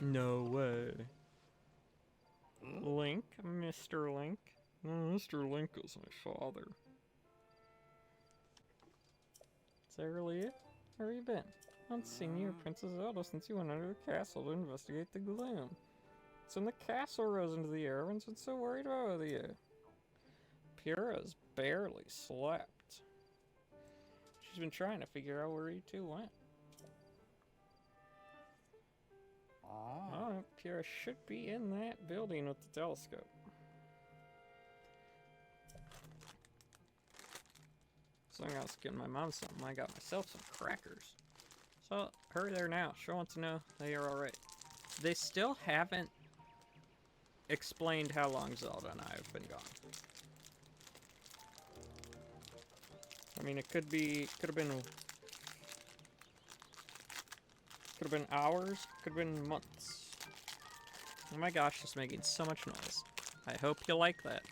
No way. Link? Mr. Link? No, Mr. Link is my father. Is that really it? Where have you been? I haven't seen you or Princess Zelda since you went under the castle to investigate the gloom. So when the castle rose into the air, everyone's been so worried about you. Pyrrha's barely slept. She's been trying to figure out where you two went. Oh, Pyrrha should be in that building with the telescope. So I was getting my mom something. I got myself some crackers. So hurry there now. She'll want to know that you're alright. They still haven't explained how long Zelda and I have been gone. I mean, it could have been hours, could have been months. Oh my gosh, it's making so much noise. I hope you like that.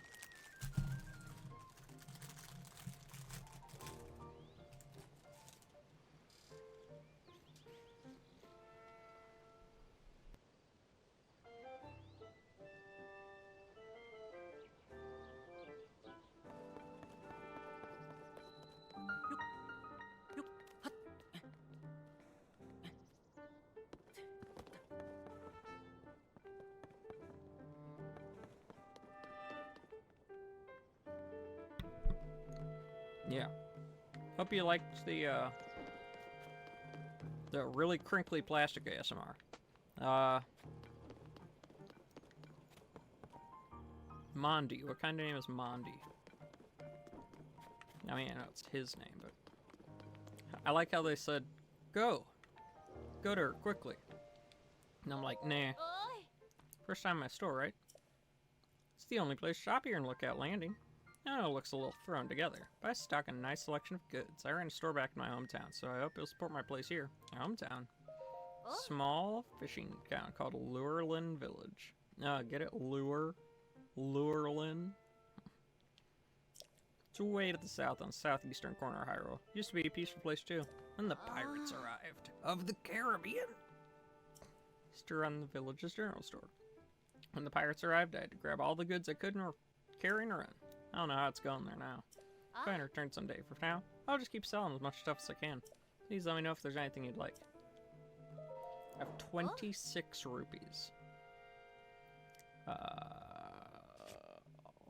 Yeah. Hope you liked the really crinkly plastic ASMR. Mondi. What kind of name is Mondi? I mean, I know it's his name, but... I like how they said, go! Go to her, quickly. And I'm like, nah. First time in my store, right? It's the only place to shop here in Lookout Landing. I know it looks a little thrown together, but I stock a nice selection of goods. I ran a store back in my hometown, so I hope you'll support my place here. My hometown. Small fishing town called Lurelin Village. Get it? Lurelin? It's way to the south on the southeastern corner of Hyrule. Used to be a peaceful place too. Then the pirates arrived. Of the Caribbean! Used to run the village's general store. When the pirates arrived, I had to grab all the goods I could and carry and run. I don't know how it's going there now. Try and return someday. For now, I'll just keep selling as much stuff as I can. Please let me know if there's anything you'd like. I have 26 rupees.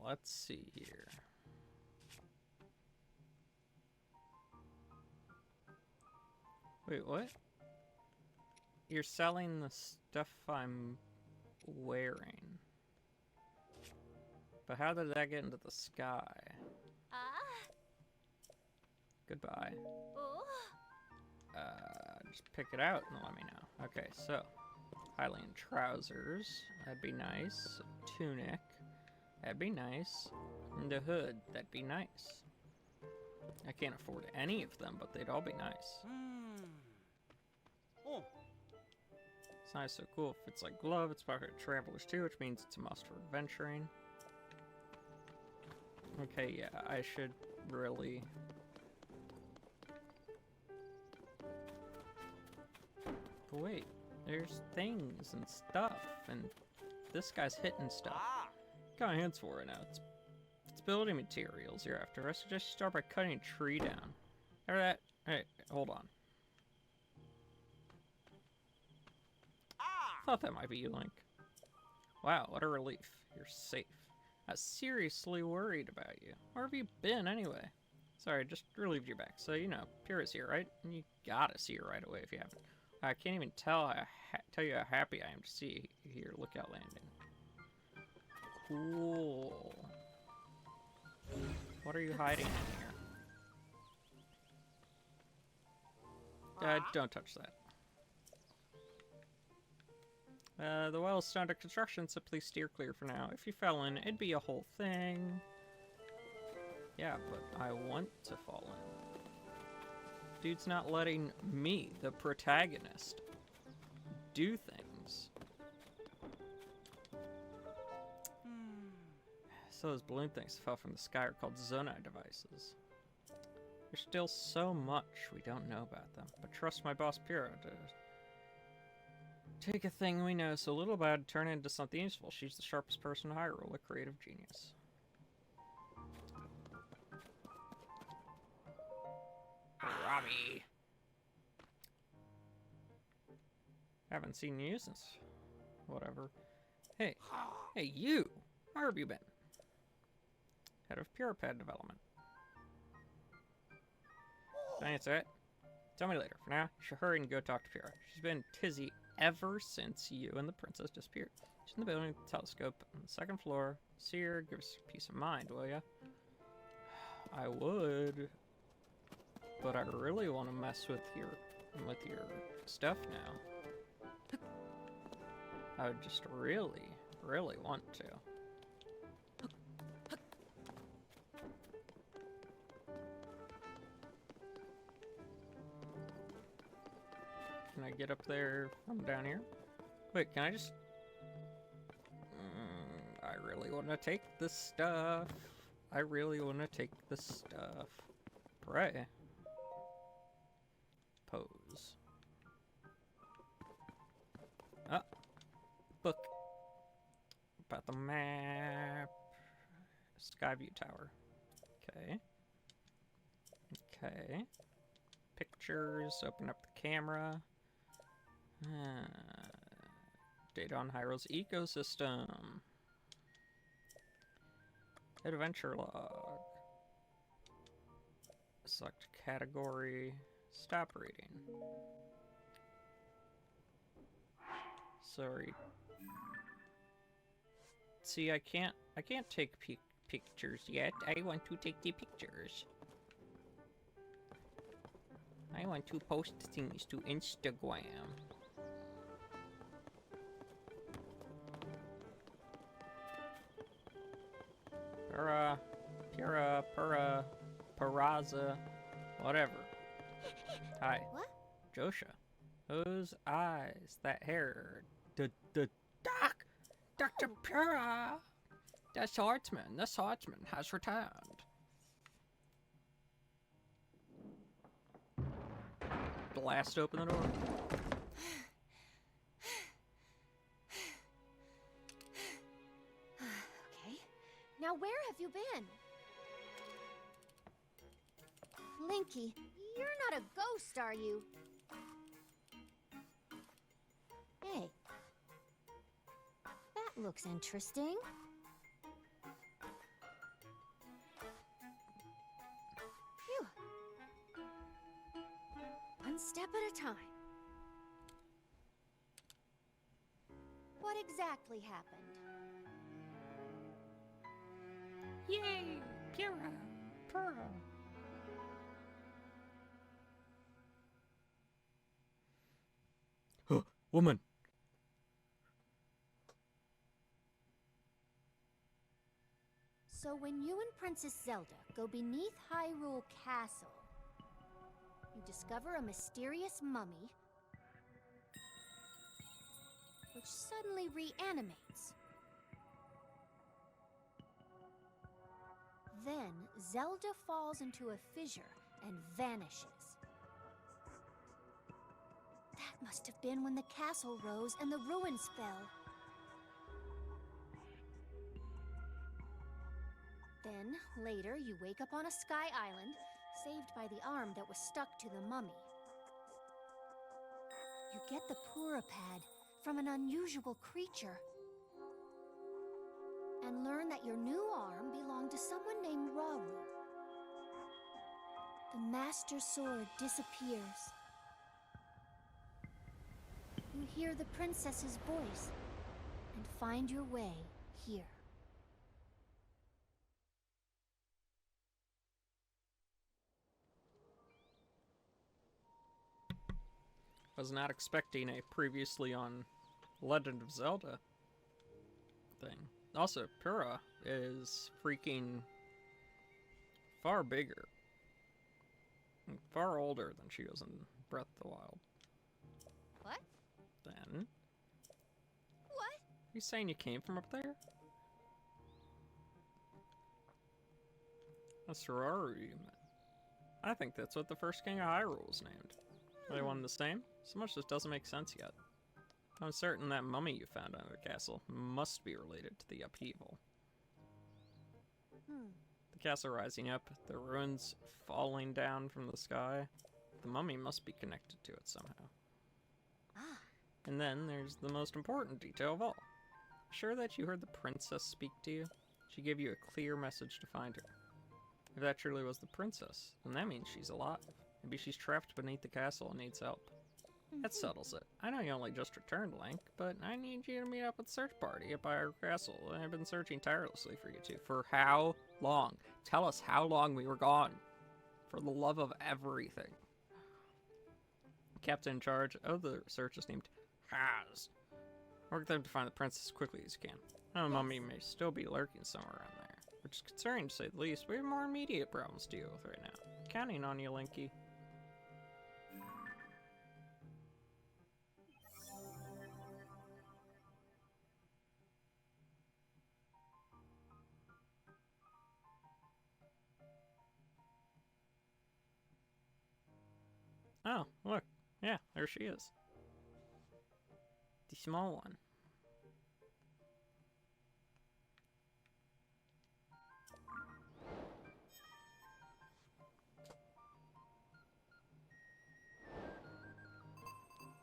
Let's see here. Wait, what? You're selling the stuff I'm wearing. But how did that get into the sky? Goodbye. Just pick it out and let me know. Okay, so Hylian trousers, that'd be nice. Tunic, that'd be nice. And the hood, that'd be nice. I can't afford any of them, but they'd all be nice. It's nice, so cool. Fits like glove. It's popular with travelers too, which means it's a must for adventuring. Okay, yeah, I should really... But wait, there's things and stuff, and this guy's hitting stuff. Got my hands for it now. It's building materials you're after. I suggest you start by cutting a tree down. Remember that? Hey, hold on. Thought that might be you, Link. Wow, what a relief. You're safe. I was seriously worried about you. Where have you been, anyway? Sorry, just relieved your back. So, you know, Pyrrha's here, right? And you gotta see her right away if you haven't. I can't even tell you how happy I am to see you here. Lookout Landing. Cool. What are you hiding in here? Don't touch that. The well is still under construction, so please steer clear for now. If you fell in, it'd be a whole thing. Yeah, but I want to fall in. Dude's not letting me, the protagonist, do things. So those balloon things fell from the sky are called Zonai devices. There's still so much we don't know about them, but trust my boss Pyrrha to Take a thing we know so little about, turn it into something useful. She's the sharpest person in Hyrule, a creative genius. Robbie! Haven't seen you since... whatever. Hey, you! Where have you been? Head of Puripad development. Did I answer it? Tell me later. For now, you should hurry and go talk to Pyrrha. She's been tizzy ever since you and the princess disappeared. She's in the building with the telescope on the second floor. See her, give us peace of mind, will ya? I would. But I really want to mess with your stuff now. I would just really want to. Can I get up there from down here? Wait, can I just... I really want to take this stuff. I really want to take this stuff. Pray. Pose. Ah. Book. About the map. Skyview Tower. Okay. Okay. Pictures. Open up the camera. Data on Hyrule's ecosystem. Adventure log. Select category. Stop reading. Sorry. See, I can't take pictures yet. I want to take the pictures. I want to post things to Instagram. Pura, Paraza, whatever. Hi. What? Josha. Those eyes, that hair. Dr. Pura! The swordsman has returned. Blast open the door. Okay. Now where have you been? Linky, you're not a ghost, are you? Hey. That looks interesting. Phew. One step at a time. What exactly happened? Yay! Pura! Woman! So when you and Princess Zelda go beneath Hyrule Castle, you discover a mysterious mummy which suddenly reanimates. Then Zelda falls into a fissure and vanishes. That must have been when the castle rose and the ruins fell. Then, later, you wake up on a sky island, saved by the arm that was stuck to the mummy. You get the Puripad from an unusual creature, and learn that your new arm belonged to someone named Rauru. The Master Sword disappears. You hear the princess's voice, and find your way here. Was not expecting a previously on Legend of Zelda thing. Also, Pura is freaking far bigger. And far older than she was in Breath of the Wild. What? Then? What? You saying you came from up there? That's Rauru you met. I think that's what the first king of Hyrule was named. Are they one and the same? So much just doesn't make sense yet. I'm certain that mummy you found under the castle must be related to the upheaval. The castle rising up, the ruins falling down from the sky. The mummy must be connected to it somehow. And then there's the most important detail of all. Sure that you heard the princess speak to you? She gave you a clear message to find her. If that truly was the princess, then that means she's alive. Maybe she's trapped beneath the castle and needs help. That settles it. I know you only just returned, Link, but I need you to meet up with the search party at our castle. I've been searching tirelessly for you two. For how long? Tell us how long we were gone. For the love of everything. The captain in charge of the search is named Haz. Work them to find the princess as quickly as you can. I know Mummy may still be lurking somewhere around there, which is concerning to say the least. We have more immediate problems to deal with right now. Counting on you, Linky. Oh, look. Yeah, there she is. The small one.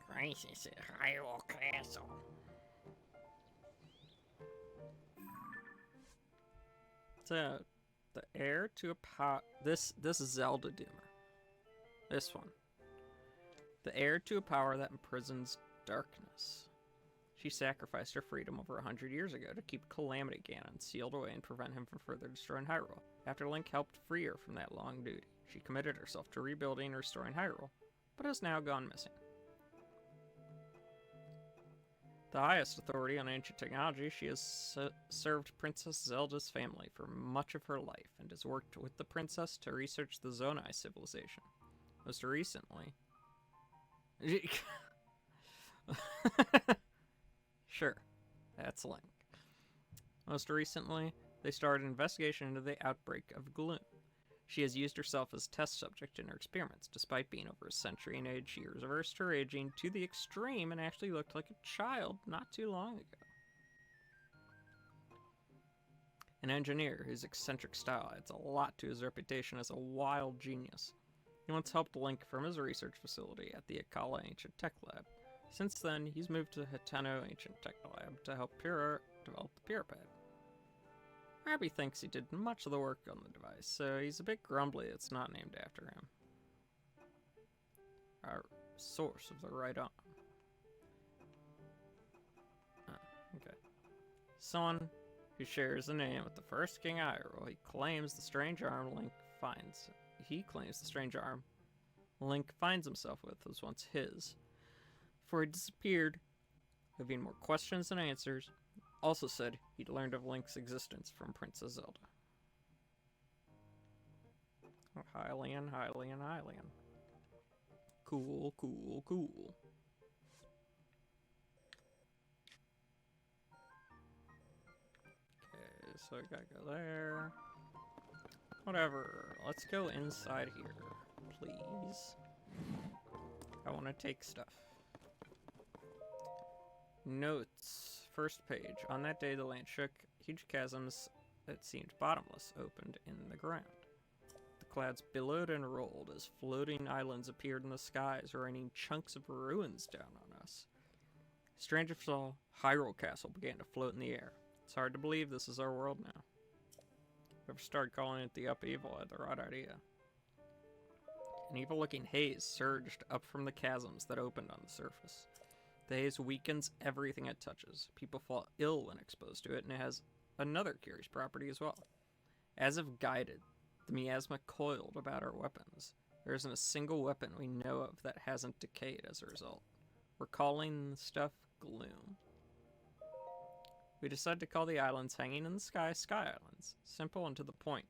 Crisis at Hyrule Castle. So, the heir to a power. This is Zelda Doomer. This one. The heir to a power that imprisons darkness. She sacrificed her freedom over 100 years ago to keep Calamity Ganon sealed away and prevent him from further destroying Hyrule. After Link helped free her from that long duty, she committed herself to rebuilding and restoring Hyrule, but has now gone missing. The highest authority on ancient technology, she has served Princess Zelda's family for much of her life and has worked with the princess to research the Zonai civilization. Most recently... Sure, that's Link. Most recently, they started an investigation into the outbreak of gloom. She has used herself as test subject in her experiments. Despite being over a century in age, she reversed her aging to the extreme and actually looked like a child not too long ago. An engineer whose eccentric style adds a lot to his reputation as a wild genius. He once helped Link from his research facility at the Akala Ancient Tech Lab. Since then, he's moved to Hateno Ancient Tech Lab to help develop the Puripad. Rabbi thinks he did much of the work on the device, so he's a bit grumbly it's not named after him. Our source of the right arm. Okay. Someone who shares a name with the first King Hyrule, he claims the strange arm Link finds himself with was once his. Before he disappeared, leaving more questions than answers, also said he'd learned of Link's existence from Princess Zelda. Oh, Hylian. Cool. Okay, so I gotta go there. Whatever, let's go inside here, please. I want to take stuff. Notes. First page. On that day, the land shook. Huge chasms that seemed bottomless opened in the ground. The clouds billowed and rolled as floating islands appeared in the skies, raining chunks of ruins down on us. Stranger saw Hyrule Castle began to float in the air. It's hard to believe this is our world now. Whoever started calling it the upheaval had the right idea. An evil-looking haze surged up from the chasms that opened on the surface. The haze weakens everything it touches. People fall ill when exposed to it, and it has another curious property as well. As if guided, the miasma coiled about our weapons. There isn't a single weapon we know of that hasn't decayed as a result. We're calling the stuff gloom. We decided to call the islands hanging in the sky Sky Islands. Simple and to the point,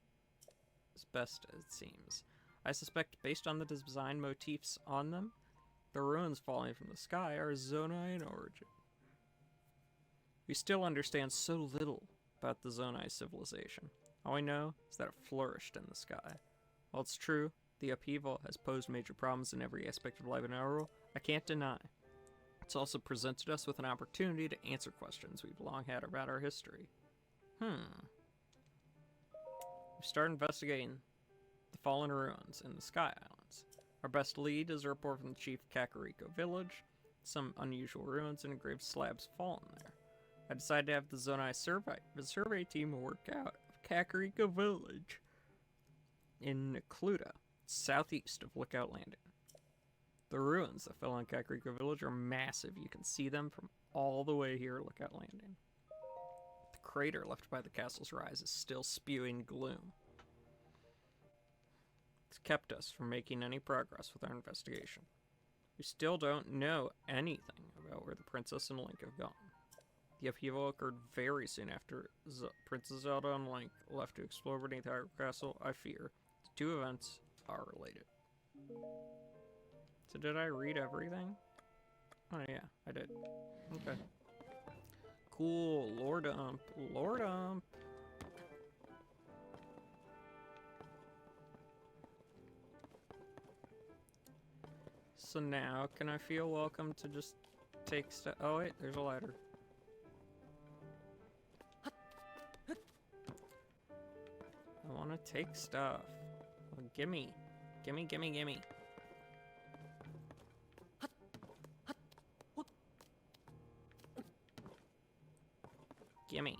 as best it seems. I suspect, based on the design motifs on them, the ruins falling from the sky are Zonai in origin. We still understand so little about the Zonai civilization. All we know is that it flourished in the sky. While it's true, the upheaval has posed major problems in every aspect of life in Hyrule, I can't deny It's also presented us with an opportunity to answer questions we've long had about our history. We start investigating the fallen ruins in the Sky Islands. Our best lead is a report from the chief of Kakariko Village. Some unusual ruins and engraved slabs fallen there. I decided to have the Zonai survey team work out of Kakariko Village in Necluda, southeast of Lookout Landing. The ruins that fell on Kakariko Village are massive. You can see them from all the way here at Lookout Landing. The crater left by the castle's rise is still spewing gloom. It's kept us from making any progress with our investigation. We still don't know anything about where the princess and Link have gone. The upheaval occurred very soon after Princess Zelda and Link left to explore beneath Hyrule Castle. I fear the two events are related. So did I read everything? Oh yeah, I did. Okay. Cool, lore dump, lore dump. So now, can I feel welcome to just take stuff? Oh wait, there's a ladder. I want to take stuff. Oh, gimme. Gimme, gimme, gimme. Gimme.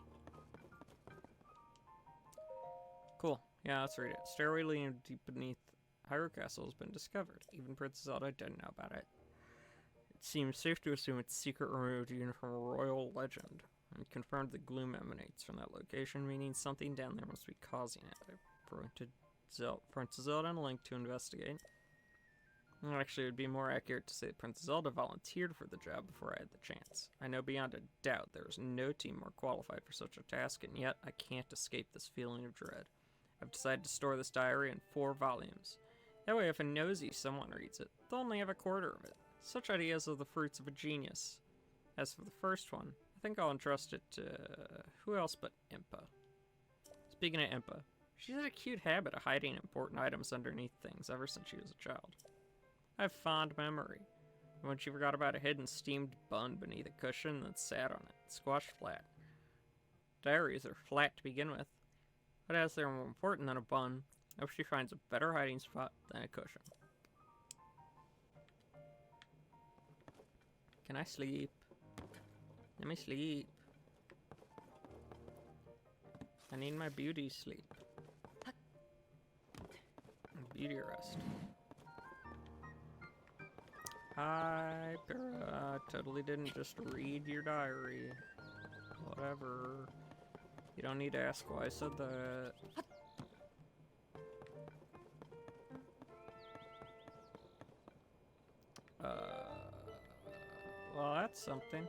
Cool. Yeah, let's read it. Stairway leading deep beneath Hyrule Castle has been discovered. Even Princess Zelda didn't know about it. It seems safe to assume its secret removed even from a royal legend. And confirmed the gloom emanates from that location, meaning something down there must be causing it. I appointed Princess Zelda and Link to investigate. Actually, it would be more accurate to say that Princess Zelda volunteered for the job before I had the chance. I know beyond a doubt there is no team more qualified for such a task, and yet I can't escape this feeling of dread. I've decided to store this diary in 4 volumes. That way, if a nosy someone reads it, they'll only have a quarter of it. Such ideas are the fruits of a genius. As for the first one, I think I'll entrust it to who else but Impa. Speaking of Impa, she's had a cute habit of hiding important items underneath things ever since she was a child. I have fond memory of when she forgot about a hidden steamed bun beneath a cushion and then sat on it, squashed flat. Diaries are flat to begin with, but as they're more important than a bun, I hope she finds a better hiding spot than a cushion. Can I sleep? Let me sleep. I need my beauty sleep. Beauty rest. Hi, Para. Totally didn't just read your diary. Whatever. You don't need to ask why I said that. Well, that's something.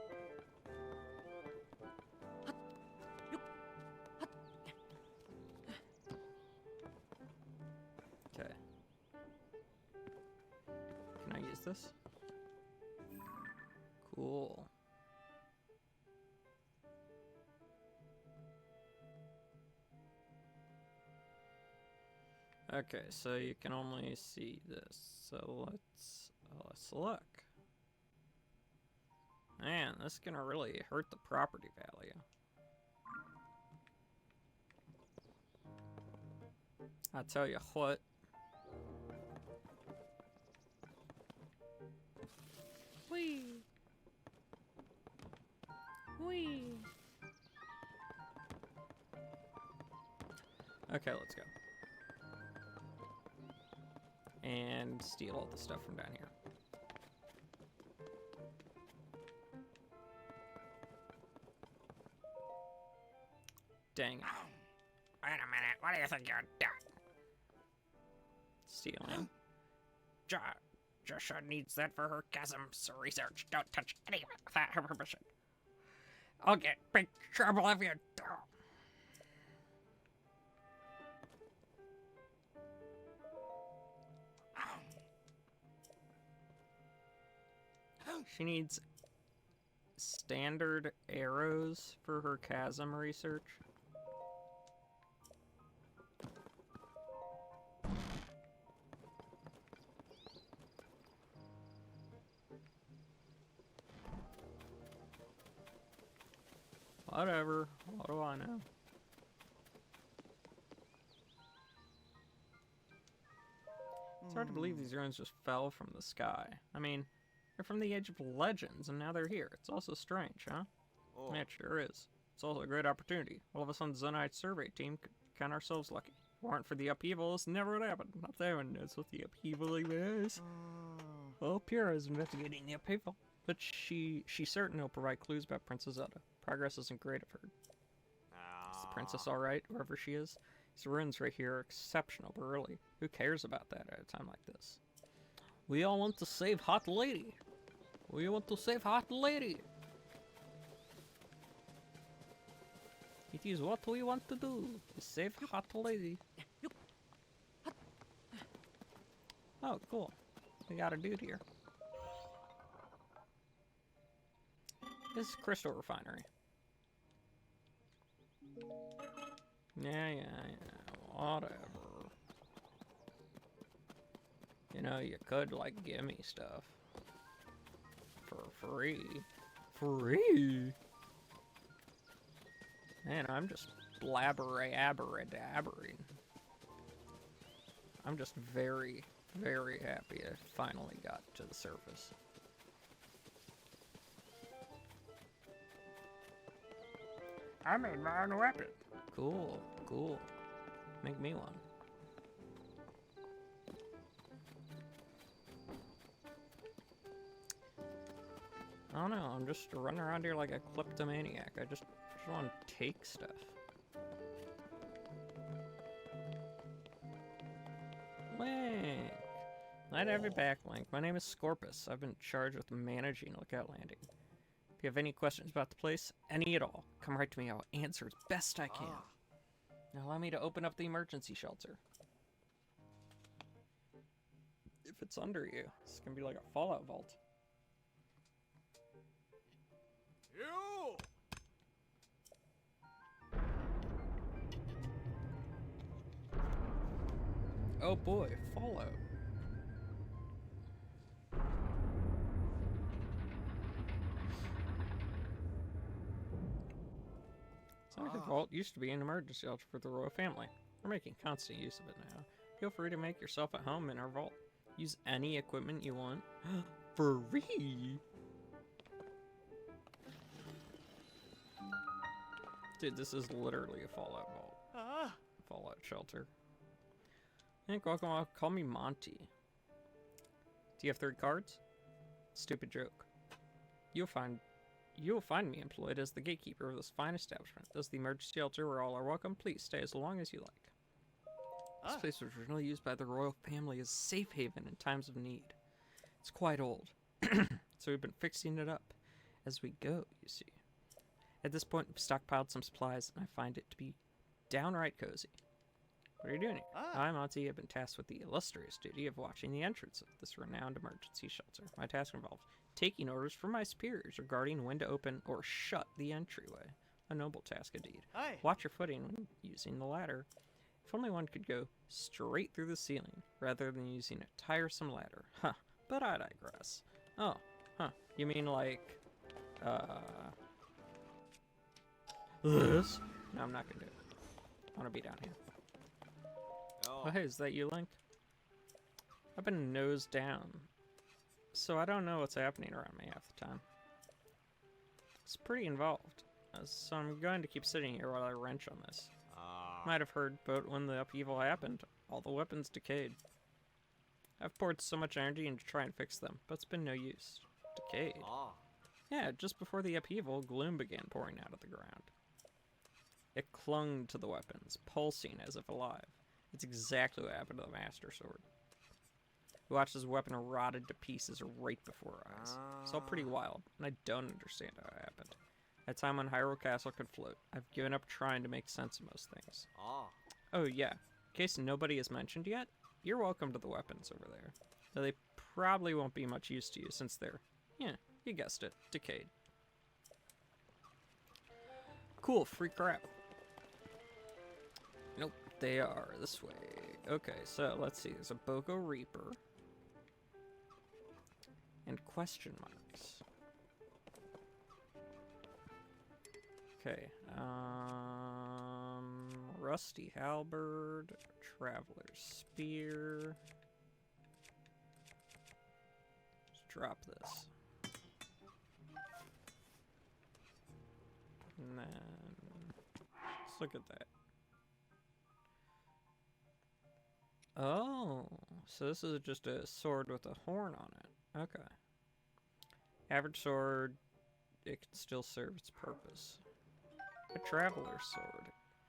Okay. Can I use this? Cool. Okay, so you can only see this. So let's look. Man, this is gonna really hurt the property value. I'll tell you what. Whee! Whee! Okay, let's go. And steal all the stuff from down here. Dang it. Wait a minute, what do you think you're doing? Stealing. Joshua needs that for her chasms research. Don't touch any of it without her permission. I'll get big trouble if you do. She needs standard arrows for her chasm research. Whatever. What do I know? It's hard to believe these ruins just fell from the sky. I mean, they're from the Age of Legends, and now they're here. It's also strange, huh? Oh. Yeah, it sure is. It's also a great opportunity. All of us on the Zonite survey team could count ourselves lucky. If it weren't for the upheaval, this never would happen. Not that one knows what the upheaval even is. Well, Pyrrha is investigating the upheaval, but she's certain it'll provide clues about Princess Zelda. Progress isn't great, I've heard. Is the princess alright, wherever she is? These ruins right here are exceptional, but really, who cares about that at a time like this? We all want to save Hot Lady. We want to save Hot Lady. It is what we want to do. To save Hot Lady. Oh, cool. We got a dude here. This is Crystal Refinery. Yeah, whatever. You know, you could, like, give me stuff. For free. Free? Man, I'm just blabbering. I'm just very, very happy I finally got to the surface. I made my own weapon. Cool, cool. Make me one. I don't know, I'm just running around here like a kleptomaniac. I just want to take stuff. Link! Glad to have you back, Link. My name is Scorpus. I've been charged with managing Lookout Landing. If you have any questions about the place, any at all, come right to me. I'll answer as best I can. Now allow me to open up the emergency shelter. If it's under you, it's gonna be like a Fallout vault. You! Oh boy, Fallout. The vault used to be an emergency shelter for the royal family. We're making constant use of it now. Feel free to make yourself at home in our vault. Use any equipment you want. Free? Dude, this is literally a Fallout vault. Fallout shelter. Hank, welcome. Call me Monty. Do you have 3 cards? Stupid joke. You'll find me employed as the gatekeeper of this fine establishment. This is the emergency shelter where all are welcome. Please stay as long as you like. This place was originally used by the royal family as a safe haven in times of need. It's quite old, so we've been fixing it up as we go, you see. At this point, we've stockpiled some supplies, and I find it to be downright cozy. What are you doing here? I'm Monty. I've been tasked with the illustrious duty of watching the entrance of this renowned emergency shelter. My task involves taking orders from my superiors regarding when to open or shut the entryway. A noble task indeed. Watch your footing when using the ladder. If only one could go straight through the ceiling rather than using a tiresome ladder. Huh, but I digress. Oh, huh, you mean like, this? No, I'm not gonna do it. I wanna be down here. Oh, hey, is that you, Link? I've been nose down, so I don't know what's happening around me half the time. It's pretty involved, so I'm going to keep sitting here while I wrench on this. Might have heard, but when the upheaval happened, all the weapons decayed. I've poured so much energy into trying to fix them, but it's been no use. Decayed? Yeah, just before the upheaval, gloom began pouring out of the ground. It clung to the weapons, pulsing as if alive. It's exactly what happened to the Master Sword. We watched this weapon rotted to pieces right before our eyes. It's all pretty wild, and I don't understand how it happened. At a time when Hyrule Castle could float, I've given up trying to make sense of most things. Oh yeah, in case nobody has mentioned yet, you're welcome to the weapons over there. Though they probably won't be much use to you since they're, yeah, you guessed it, decayed. Cool, free crap. Nope, they are this way. Okay, so let's see, there's a Bogo Reaper. And question marks. Okay. Rusty halberd, traveler's spear. Let's drop this. And then let's look at that. Oh, so this is just a sword with a horn on it. Okay. Average sword, it can still serve its purpose. A traveler's sword.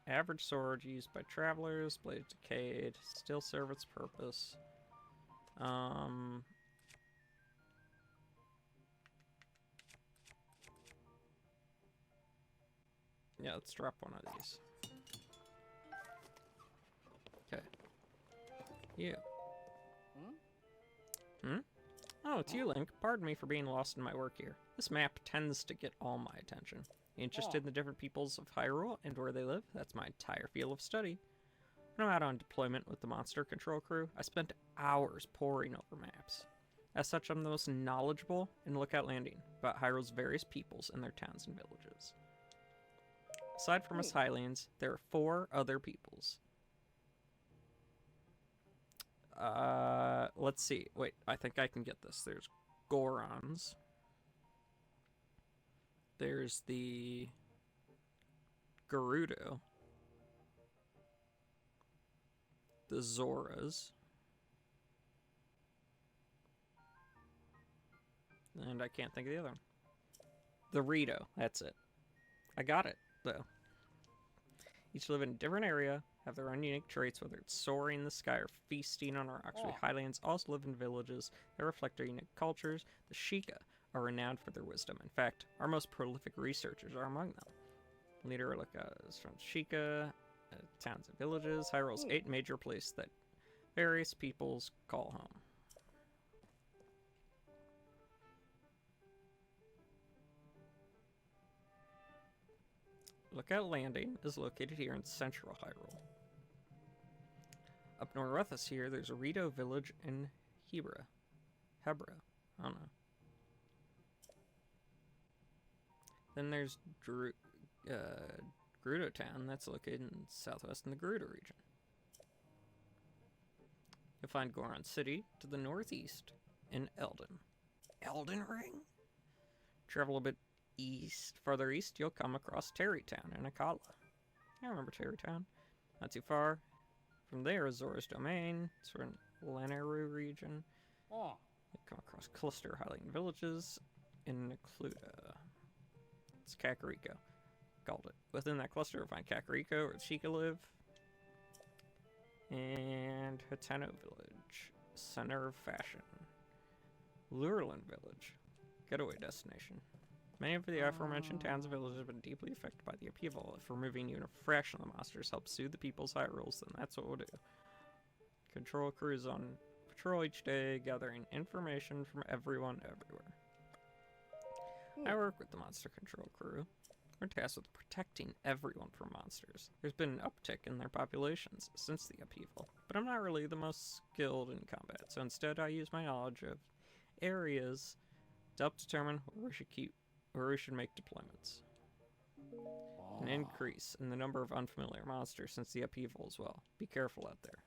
Average sword used by travelers, blade decayed, still serve its purpose. Yeah, let's drop one of these. Okay. You. Hmm? Oh, it's you, Link. Pardon me for being lost in my work here. This map tends to get all my attention. Interested in the different peoples of Hyrule and where they live? That's my entire field of study. When I'm out on deployment with the monster control crew, I spent hours poring over maps. As such, I'm the most knowledgeable in Lookout Landing about Hyrule's various peoples and their towns and villages. Aside from us Hylians, there are 4 other peoples. Let's see. Wait, I think I can get this. There's Gorons. There's the Gerudo. The Zoras. And I can't think of the other one. The Rito. That's it. I got it, though. Each live in a different area, have their own unique traits, whether it's soaring in the sky or feasting on rocks. We Hylians also live in villages that reflect our unique cultures. The Sheikah are renowned for their wisdom. In fact, our most prolific researchers are among them. Leader is from Sheikah, towns and villages. Hyrule's 8 major places that various peoples call home. Lookout Landing is located here in central Hyrule. Up north with us here, there's a Rito village in Hebra. I don't know. Then there's Gerudo Town, that's located in southwest in the Gerudo region. You'll find Goron City to the northeast in Elden. Elden Ring? Travel a bit farther east, you'll come across Terrytown and Akala. I remember Terrytown. Not too far. From there is Zora's Domain. It's in Lanayru region. You come across cluster Hylian villages in Necluda. It's Kakariko. Called it. Within that cluster, you'll find Kakariko, where the Sheikah live. And Hateno village. Center of fashion. Lurelin village. Getaway destination. Many of the aforementioned towns and villages have been deeply affected by the upheaval. If removing even a fraction of the monsters helps soothe the people's Hyrules, then that's what we'll do. Control crews on patrol each day, gathering information from everyone everywhere. I work with the monster control crew. We're tasked with protecting everyone from monsters. There's been an uptick in their populations since the upheaval, but I'm not really the most skilled in combat, so instead I use my knowledge of areas to help determine where we should make deployments. An increase in the number of unfamiliar monsters since the upheaval as well. Be careful out there.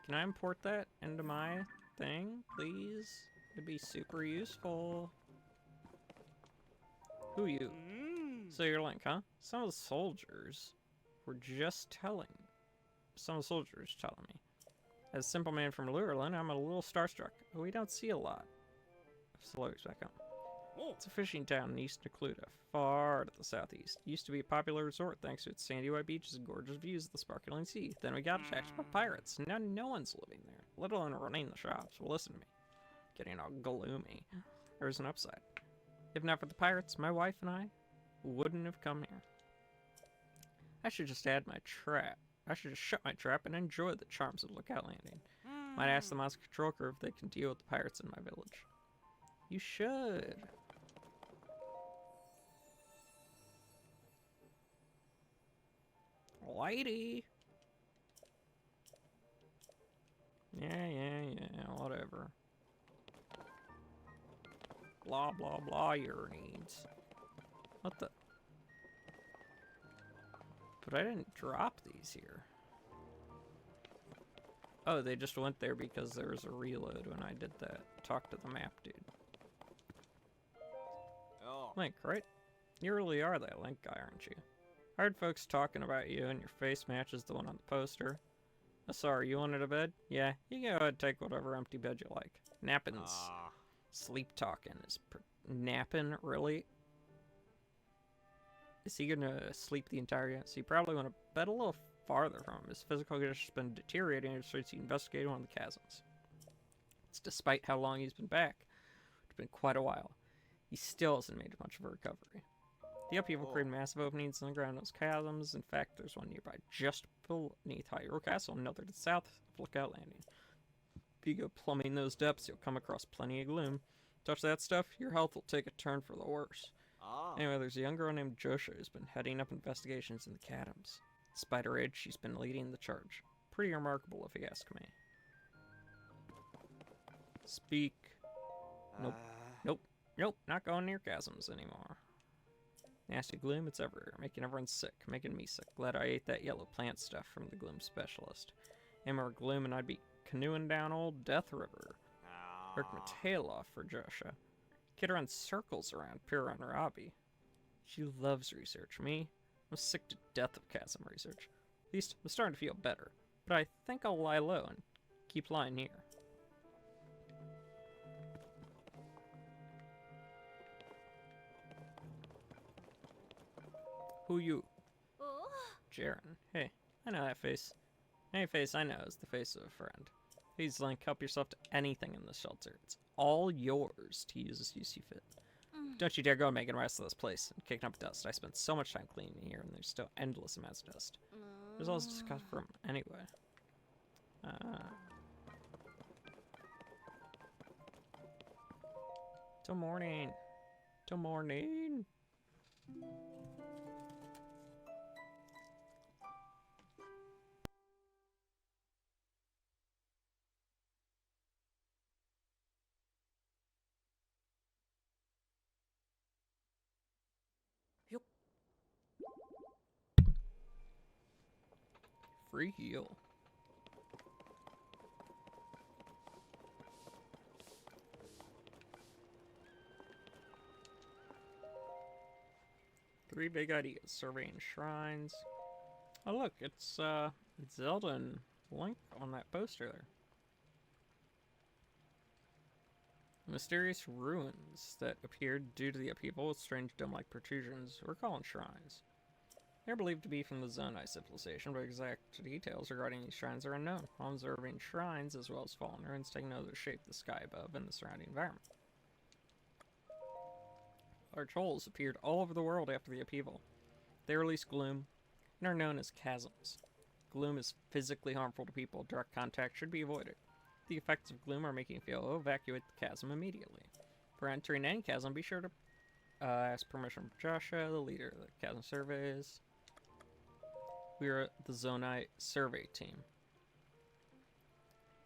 Can I import that into my thing, please? It'd be super useful. Who you? So you're Link, huh? Some of the soldiers were just telling. Some of the soldiers telling me. As a simple man from Lurelin, I'm a little starstruck. We don't see a lot. Slows back up. It's a fishing town in East Necluda, far to the southeast. Used to be a popular resort thanks to its sandy white beaches and gorgeous views of the sparkling sea. Then we got attacked by pirates. Now no one's living there, let alone running the shops. Well, listen to me. Getting all gloomy. There's an upside. If not for the pirates, my wife and I wouldn't have come here. I should just add my trap. I should just shut my trap and enjoy the charms of Lookout Landing. Might ask the monster control crew if they can deal with the pirates in my village. You should. Lady. Yeah, whatever. Blah, blah, blah, your needs. What the? But I didn't drop these here. Oh, they just went there because there was a reload when I did that. Talk to the map, dude. Oh. Link, right? You really are that Link guy, aren't you? I heard folks talking about you and your face matches the one on the poster. Oh, sorry, you wanted a bed? Yeah, you go ahead and take whatever empty bed you like. Nappin's Ah. sleep talking is napping, really? Is he gonna sleep the entire game? So you probably want to bed a little farther from him. His physical condition's been deteriorating and starts investigating one of the chasms. It's despite how long he's been back. It's been quite a while. He still hasn't made much of a recovery. The upheaval created massive openings in the ground in those chasms. In fact, there's one nearby just beneath Hyrule Castle, another to the south of Lookout Landing. If you go plumbing those depths, you'll come across plenty of gloom. Touch that stuff, your health will take a turn for the worse. Ah. Anyway, there's a young girl named Josha who's been heading up investigations in the Catacombs. Despite her age, she's been leading the charge. Pretty remarkable, if you ask me. Speak. Nope. Nope. Nope, not going near chasms anymore. Nasty gloom, it's everywhere, making everyone sick, making me sick. Glad I ate that yellow plant stuff from the gloom specialist. Any more gloom and I'd be canoeing down old Death River. Worked my tail off for Josha. Kid runs circles around Pyrrha and Robbie. She loves research. Me, I'm sick to death of chasm research. At least I'm starting to feel better. But I think I'll lie low and keep lying here. Who you? Oh, Jaren. Hey, I know that face. Any face I know is the face of a friend. Please, Link, help yourself to anything in this shelter. It's all yours to use as you see fit. Don't you dare go making the rest of this place and kicking up dust. I spent so much time cleaning here, and there's still endless amounts of dust. There's all this discuss from anyway. Till morning. Till morning. Yup. Free heal. Three big ideas. Surveying shrines. Oh look, it's Zelda and Link on that poster there. Mysterious ruins that appeared due to the upheaval with strange dome-like protrusions were called shrines. They're believed to be from the Zonai civilization, but exact details regarding these shrines are unknown. While observing shrines, as well as fallen ruins, taking note of the shape of the sky above and the surrounding environment. Large holes appeared all over the world after the upheaval. They release gloom and are known as chasms. Gloom is physically harmful to people. Direct contact should be avoided. The effects of gloom are making you feel ill. Evacuate the chasm immediately. For entering any chasm, be sure to ask permission from Joshua, the leader of the chasm surveys. We are the Zonai survey team.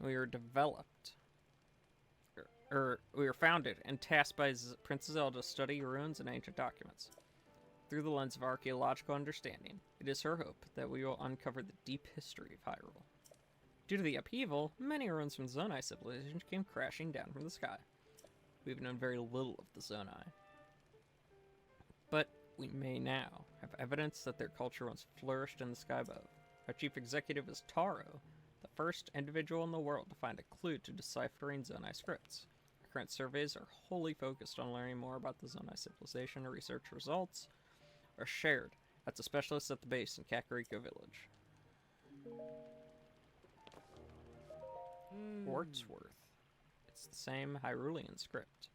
We were developed, we were founded and tasked by Princess Zelda to study ruins and ancient documents. Through the lens of archaeological understanding, it is her hope that we will uncover the deep history of Hyrule. Due to the upheaval, many ruins from Zonai civilization came crashing down from the sky. We've known very little of the Zonai. But we may now have evidence that their culture once flourished in the sky above. Our chief executive is Taro, the first individual in the world to find a clue to deciphering Zonai scripts. Our current surveys are wholly focused on learning more about the Zonai civilization. Research results are shared at the specialists at the base in Kakariko Village. Wordsworth. It's the same Hyrulean script,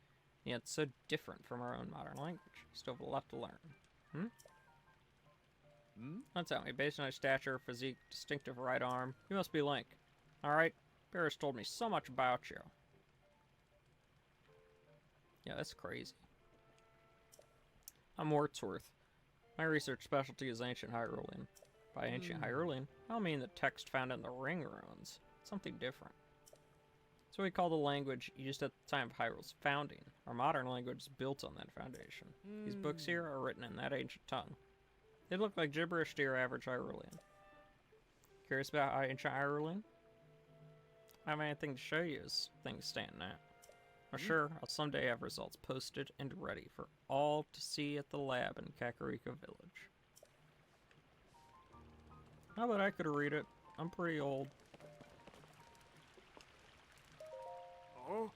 yet so different from our own modern language. Still have a lot to learn. Don't tell me, based on his stature, physique, distinctive right arm, you must be Link. Alright? Paris told me so much about you. Yeah, that's crazy. I'm Wordsworth. My research specialty is ancient Hyrulean. By ancient Hyrulean, I don't mean the text found in the ring ruins. Something different. So we call the language used at the time of Hyrule's founding. Our modern language is built on that foundation. These books here are written in that ancient tongue. They look like gibberish to your average Hyrulean. Curious about ancient Hyrulean? I have anything to show you as things stand now. I'm sure I'll someday have results posted and ready for all to see at the lab in Kakariko Village. I bet I could read it. I'm pretty old. Oh?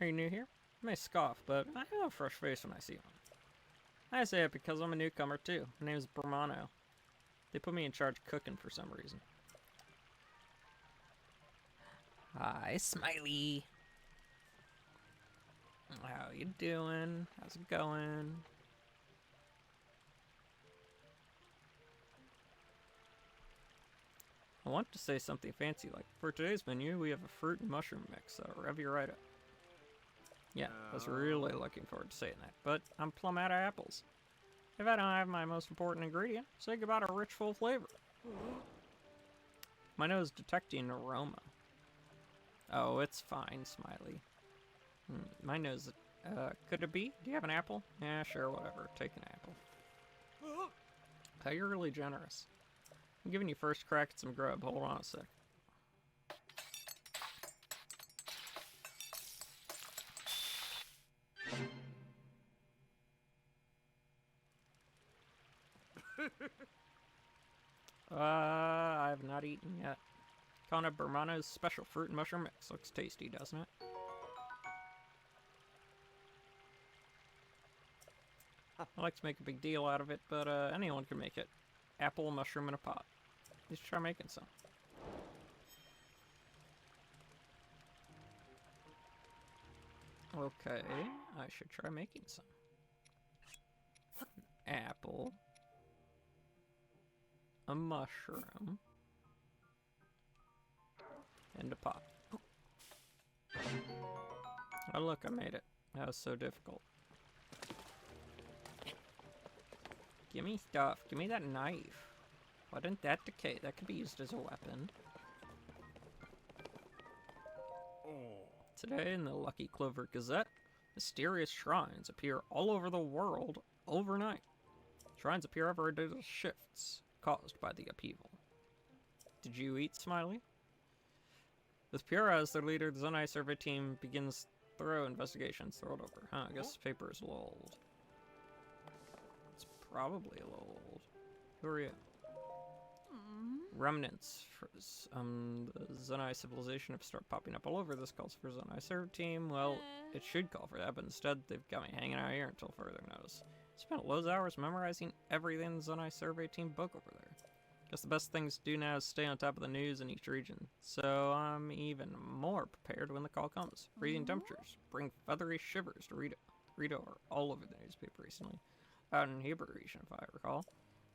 Are you new here? I may scoff, but I have a fresh face when I see one. I say it because I'm a newcomer too. My name is Bermano. They put me in charge of cooking for some reason. Hi, Smiley. How you doing? How's it going? I want to say something fancy like, for today's menu, we have a fruit and mushroom mix that'll rev you right up. Yeah, I was really looking forward to saying that, but I'm plumb out of apples. If I don't have my most important ingredient, say goodbye to a rich, full flavor. My nose is detecting aroma. Oh, it's fine, Smiley. My nose, could it be? Do you have an apple? Yeah, sure, whatever. Take an apple. Oh, you're really generous. I'm giving you first crack at some grub. Hold on a sec. I have not eaten yet. Kona Bermano's special fruit and mushroom mix. Looks tasty, doesn't it? I like to make a big deal out of it, but anyone can make it. Apple, mushroom, in a pot. You should try making some. Okay, I should try making some. Apple. A mushroom. And a pot. Oh look, I made it. That was so difficult. Give me stuff. Give me that knife. Why didn't that decay? That could be used as a weapon. Today in the Lucky Clover Gazette, mysterious shrines appear all over the world overnight. Shrines appear every day as shifts caused by the upheaval. Did you eat, Smiley? With Pura as their leader, the Zonai survey team begins thorough investigations. Throw it over. Huh, I guess this paper is a little old. It's probably a little old. Who are you? Remnants for the Zonai civilization have started popping up all over. This calls for Zonai serve team. Well, it should call for that, but instead they've got me hanging out here until further notice. Spent loads of hours memorizing everything the Zonai survey team book over there. Guess the best things to do now is stay on top of the news in each region. So I'm even more prepared when the call comes. Freezing temperatures bring feathery shivers to Rito are all over the newspaper recently. Out in Hebrew region, if I recall.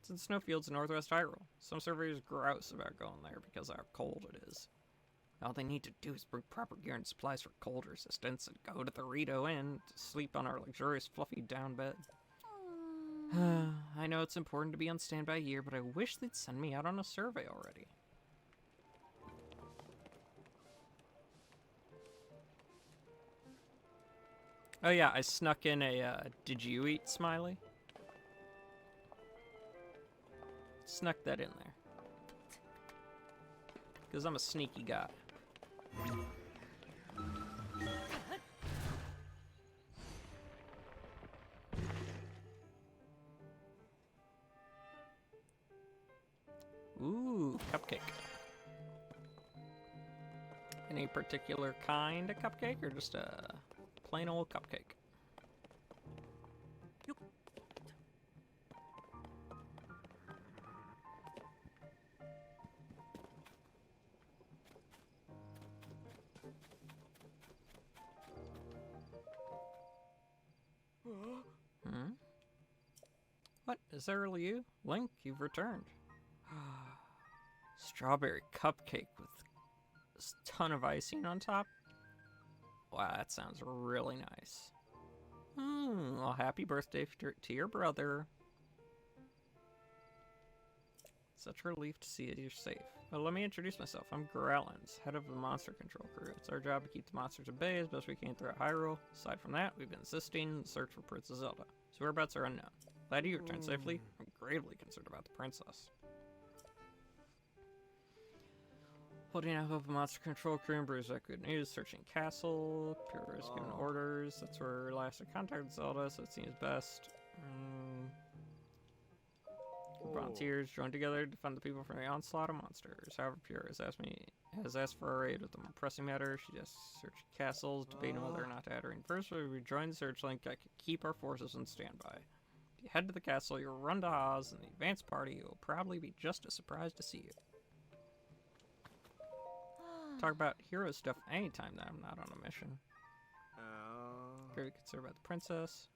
It's in snowfields in northwest Hyrule. Some surveyors grouse about going there because of how cold it is. All they need to do is bring proper gear and supplies for cold resistance and go to the Rito Inn to sleep on our luxurious fluffy down bed. I know it's important to be on standby here, but I wish they'd send me out on a survey already. Oh yeah, I snuck in a, did you eat, Smiley? Snuck that in there. Because I'm a sneaky guy. Ooh, cupcake. Any particular kind of cupcake or just a plain old cupcake? What? Is that really you? Link, you've returned. Strawberry cupcake with a ton of icing on top? Wow, that sounds really nice. Well, happy birthday to your brother. Such a relief to see that you're safe. Well, let me introduce myself. I'm Grellins, head of the monster control crew. It's our job to keep the monsters at bay as best we can throughout Hyrule. Aside from that, we've been assisting in the search for Princess Zelda. His whereabouts are unknown. Glad you returned safely. I'm gravely concerned about the princess. Holding out hope of monster control crew and Bruce that good news. Searching castle. Pure is given orders. That's where last I contacted Zelda, so it seems best. Volunteers joined together to defend the people from the onslaught of monsters. However, Pure has asked for our aid with a more pressing matter. She just searched castles, debating whether or not to add her in first. When we rejoin the search link, I can keep our forces on standby. If you head to the castle, you'll run to Oz, and the advance party will probably be just as surprised to see you. Talk about hero stuff anytime that I'm not on a mission. Very concerned about the princess.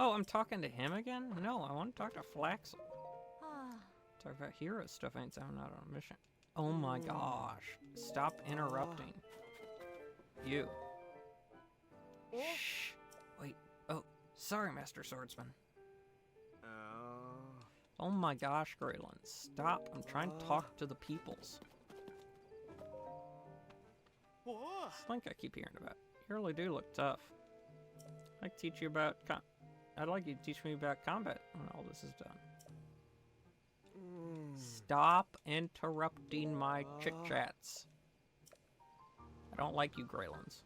Oh, I'm talking to him again? No, I want to talk to Flaxel. Talk about hero stuff anytime I'm not on a mission. Oh my gosh. Stop interrupting. You. Shh. Wait. Oh, sorry, Master Swordsman. Oh my gosh, Graylin. Stop. I'm trying to talk to the peoples. This link I keep hearing about. You really do look tough. I'd like to teach you about I'd like you to teach me about combat when all this is done. Stop interrupting my chit-chats. I don't like you, Graylins.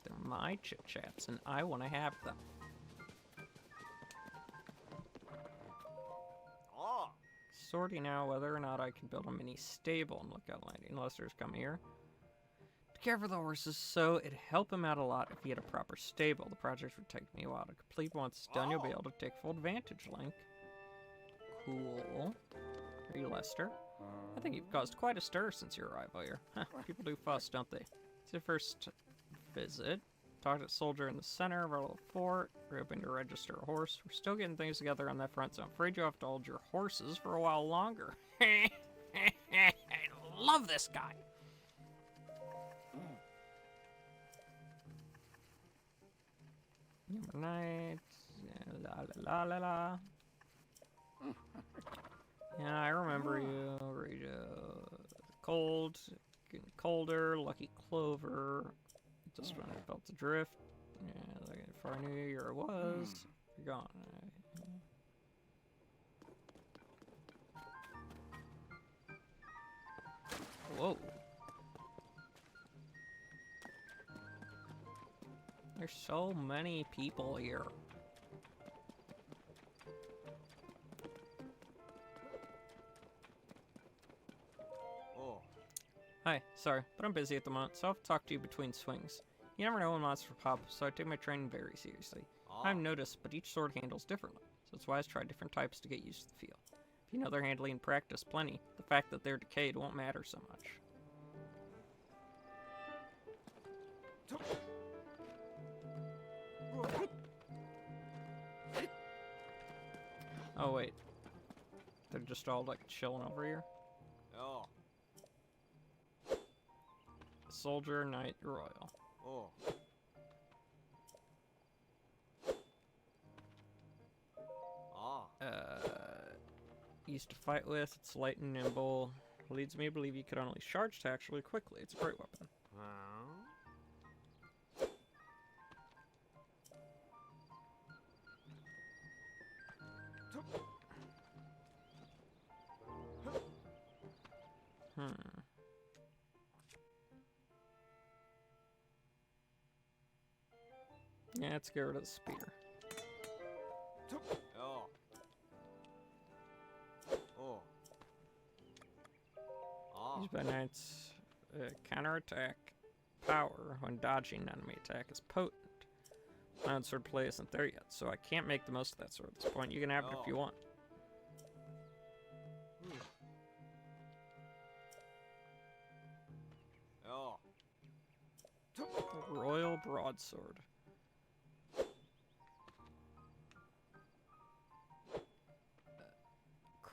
They're my chit-chats, and I want to have them. Sorting out whether or not I can build a mini stable and Lookout Landing unless there's come here. To care for the horses, so it'd help him out a lot if he had a proper stable. The project would take me a while to complete. Once it's done, you'll be able to take full advantage, Link. Cool. Are you Lester? I think you've caused quite a stir since your arrival here. Huh, people do fuss, don't they? It's your first visit. Talked to a soldier in the center of our little fort. We're hoping to register a horse. We're still getting things together on that front, so I'm afraid you'll have to hold your horses for a while longer. I love this guy. Number night. La la la la la. Yeah, I remember you. Rita. Cold. Getting colder. Lucky Clover. Just when I felt the drift. Yeah, like if I knew where it was, you're gone. Whoa. There's so many people here. Hi, sorry, but I'm busy at the moment, so I'll talk to you between swings. You never know when monsters pop, so I take my training very seriously. I've noticed, but each sword handles differently, so it's wise to try different types to get used to the feel. If you know their handling and practice plenty, the fact that they're decayed won't matter so much. Oh wait, they're just all like chilling over here? Soldier, Knight, Royal. Used to fight with, it's light and nimble. Leads me to believe you could only charge attacks really quickly. It's a great weapon. Yeah, let's get rid of the spear. Used by knights, counterattack power when dodging enemy attack is potent. My own sword play isn't there yet, so I can't make the most of that sword at this point. You can have it if you want. Royal Broadsword.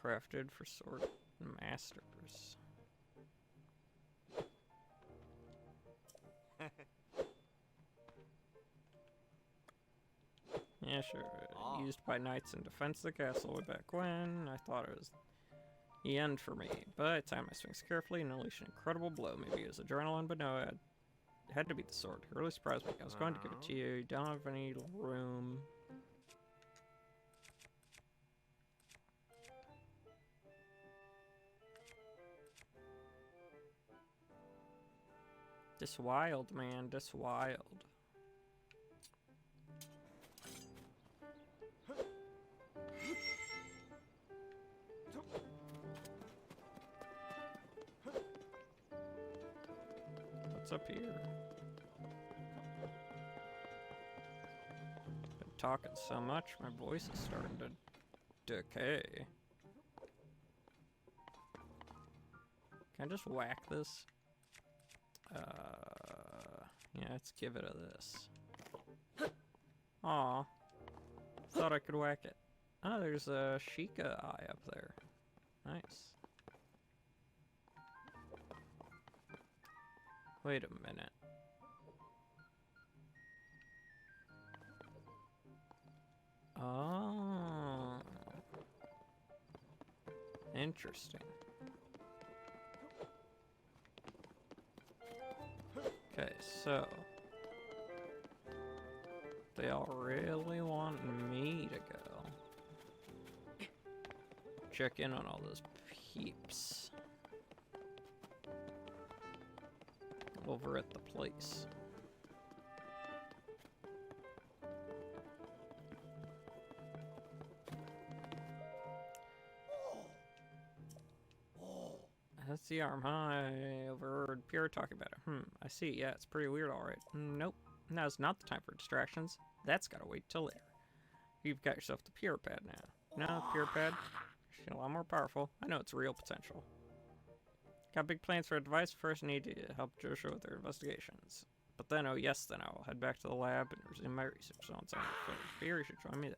Crafted for sword Masters. Yeah, sure. Ah. Used by knights in defense of the castle way back when. I thought it was the end for me, but I timed my swings carefully and unleashed an incredible blow. Maybe it was adrenaline, but no, it had to be the sword. It really surprised me. I was going to give it to you. You don't have any room. This wild, man. This wild. What's up here? Been talking so much, my voice is starting to decay. Can I just whack this? Yeah, let's give it a this. Aw. Thought I could whack it. Oh, there's a Sheikah eye up there. Nice. Wait a minute. Oh. Interesting. Okay, so they all really want me to go check in on all those peeps over at the place. That's the arm, huh? I overheard Pierre talking about it. I see. Yeah, it's pretty weird, alright. Nope. Now's not the time for distractions. That's gotta wait till later. You've got yourself the Pierre pad now. No, Pierre pad. She's a lot more powerful. I know it's real potential. Got big plans for a device. First, need to help Joshua with their investigations. But then, oh yes, then I'll head back to the lab and resume my research. So once I'm finished, Pierre should join me there.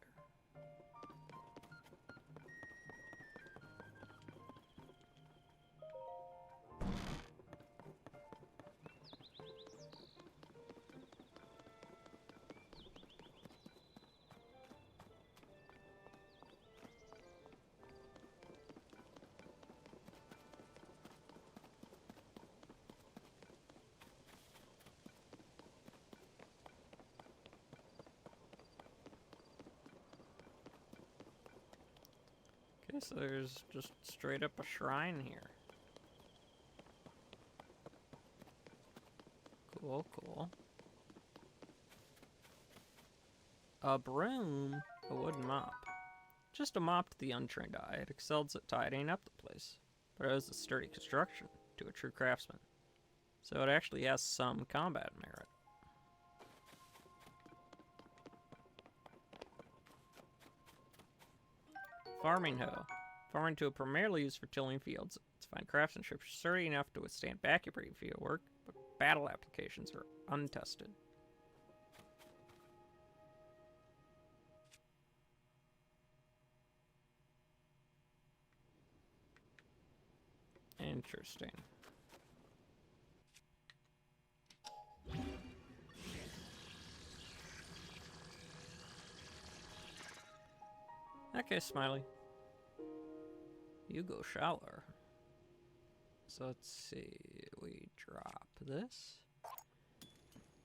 Okay, so there's just straight up a shrine here. Cool, cool. A broom? A wooden mop. Just a mop to the untrained eye. It excels at tidying up the place. But it has a sturdy construction to a true craftsman. So it actually has some combat merit. Farming hoe. Farming tool primarily used for tilling fields. Its fine craftsmanship is sturdy enough to withstand back-breaking field work, but battle applications are untested. Interesting. Okay, Smiley. You go shower. So let's see. We drop this.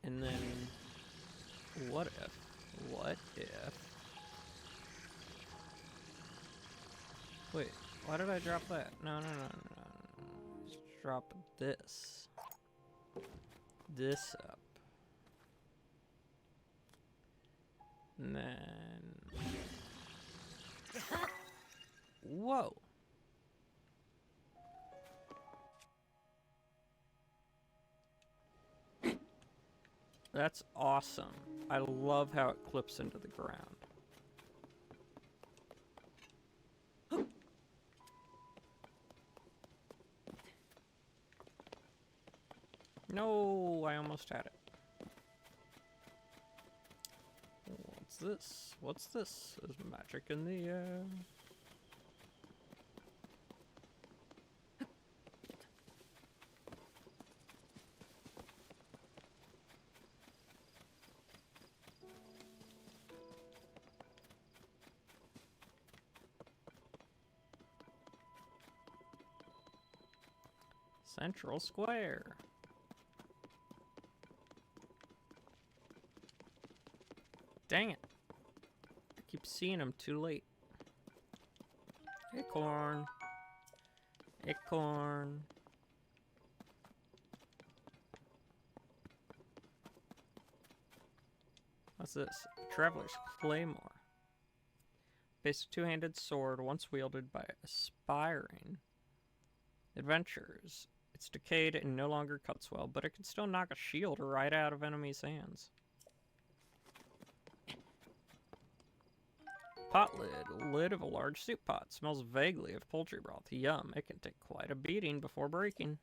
And then what if wait, why did I drop that? No. Just drop this. This up. And then whoa. That's awesome. I love how it clips into the ground. No, I almost had it. What's this? What's this? There's magic in the Central Square. Dang it. I keep seeing him too late. Acorn. Acorn. What's this? Traveler's Claymore. Basic two-handed sword once wielded by aspiring adventurers. It's decayed and no longer cuts well, but it can still knock a shield right out of enemies' hands. Pot lid. Lid of a large soup pot. Smells vaguely of poultry broth. Yum. It can take quite a beating before breaking.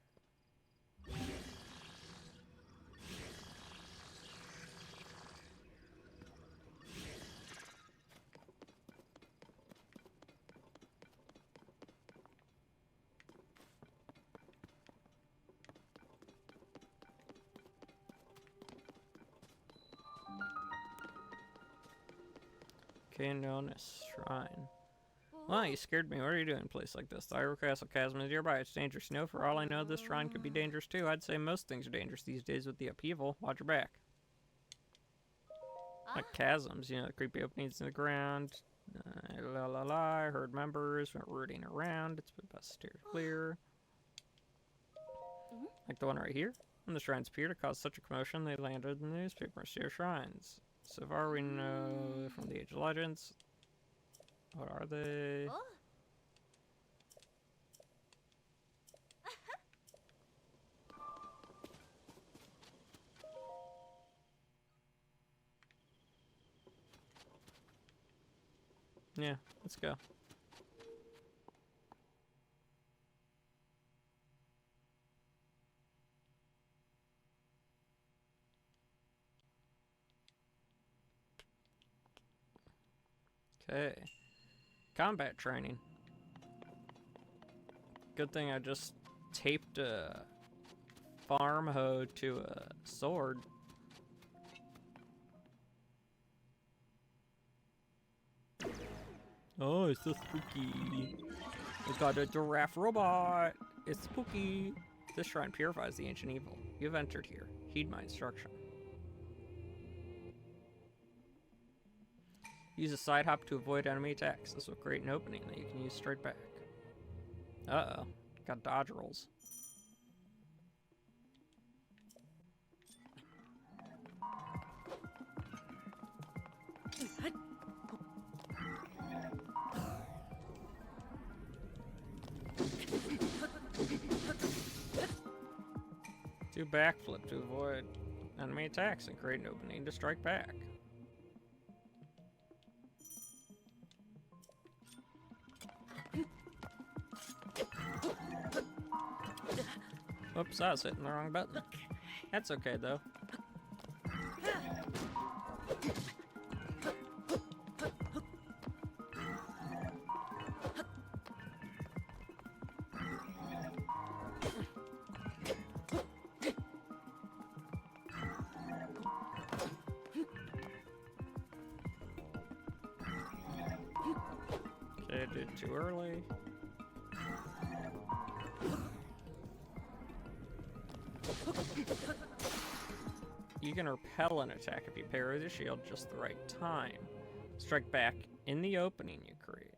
Canonis Shrine. Well, you scared me. What are you doing in a place like this? The Hyrule Castle chasm is nearby. It's dangerous. You know, for all I know, this shrine could be dangerous too. I'd say most things are dangerous these days with the upheaval. Watch your back. Like chasms, you know, the creepy openings in the ground. La la la. I heard members went rooting around. It's been best steered clear. Like the one right here. When the shrines appeared to cause such a commotion, they landed in the newspaper. Mysterious shrines. So far we know from the Age of Legends. What are they? Yeah, let's go. Okay. Combat training. Good thing I just taped a farm hoe to a sword. Oh, it's so spooky. We got a giraffe robot. It's spooky. This shrine purifies the ancient evil. You've entered here. Heed my instruction. Use a side hop to avoid enemy attacks. This will create an opening that you can use straight back. Uh-oh. Got dodge rolls. Do backflip to avoid enemy attacks and create an opening to strike back. Whoops, I was hitting the wrong button. That's okay, though. Okay, I did too early. You can repel an attack if you pair with your shield just the right time. Strike back in the opening you create.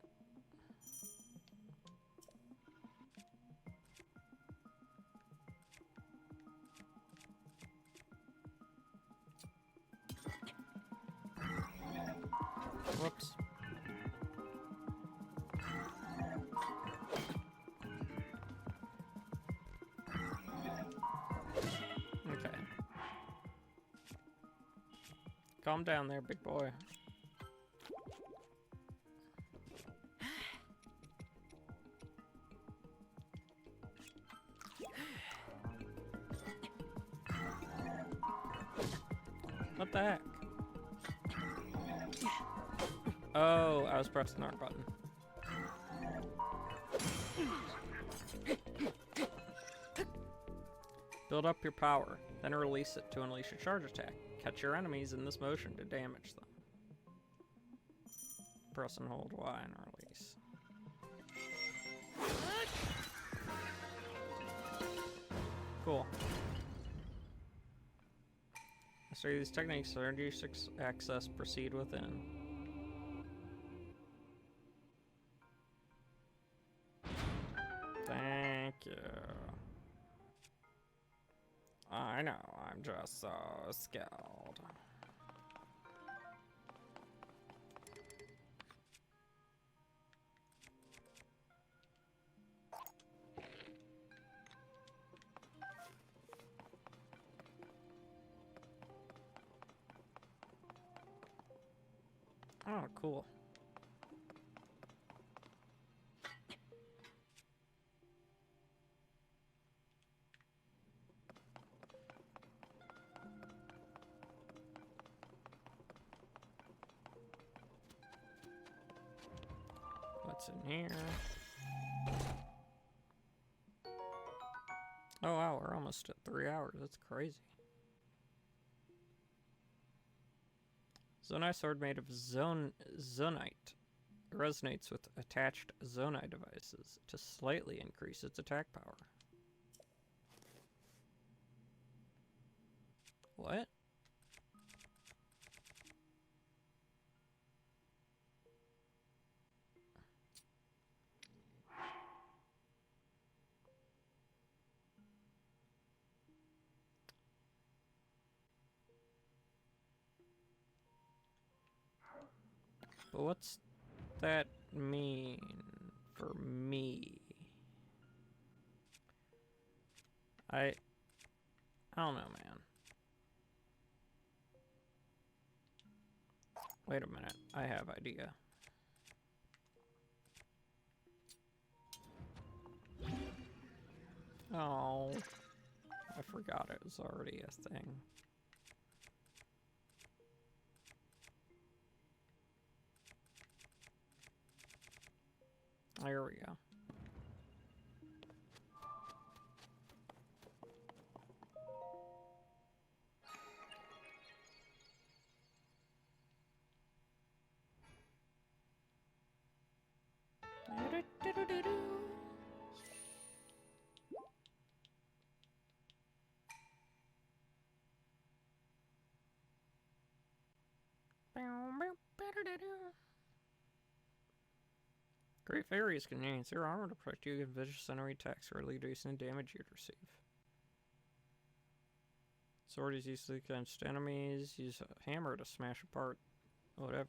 Whoops. Okay. Calm down there, big boy. What the heck? Oh, I was pressing the wrong button. Build up your power, then release it to unleash a charge attack. Catch your enemies in this motion to damage them. Press and hold Y and release. cool. So these techniques, 36 access, proceed within. Thank you. I know, I'm just so skilled. Oh, cool. What's in here? Oh wow, we're almost at 3 hours. That's crazy. Zonai sword made of zonite. Resonates with attached zonai devices to slightly increase its attack power. What? But what's that mean for me? I don't know, man. Wait a minute. I have idea. Oh, I forgot it was already a thing. There we go. Great Fairies can use their armor to protect you against vicious enemy attacks or reducing the damage you'd receive. Sword is used against enemies. Use a hammer to smash apart whatever.